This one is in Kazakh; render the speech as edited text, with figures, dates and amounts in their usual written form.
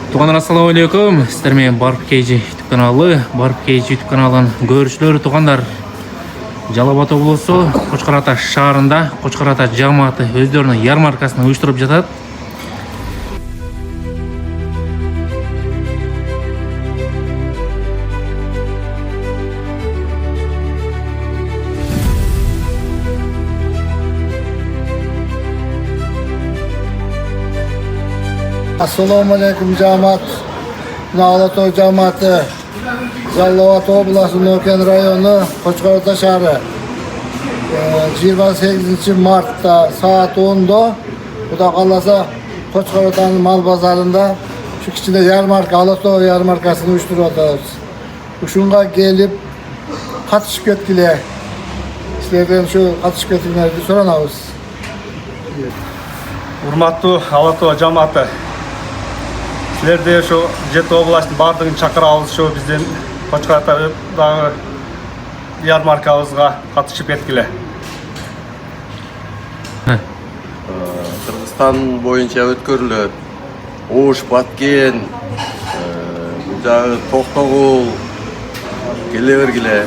Туғандар ассаламу алейкум. Сіздер мен Барып Кейджи YouTube каналы, Барып Кейджи YouTube каналын көрушілері туғандар. Жалал-Абад облысы Қошқар Ата шаарында Қошқар Ата жамааты өздерінің ярмаркасын ұйыштырып жатады. Assalamu alaikum cemaat. Nağlato cemaati. Жалал-Абад облысы Нöken rayonu Қошқар Ата şehri. 28 Mart'ta saat 10'da Kuda kalasa Қошқар Ata'nın mal pazarında şu içinde yarmarka, Alato yarmarkasını uyuşturuyoruz. Uşunga gelip katışıp etkile. Sizlerden şu katışıp etkilerini soranağız. Урматтуу Алато жамааты. Силерде ошо Жети областын бардыгын чакырабыз, ошо биздин Қошқар Атадагы ярмаркабызга катышып эткиле. Кыргызстан боюнча өткөрүлөт. Ош, Баткен, жагы Токтогул келе бергиле.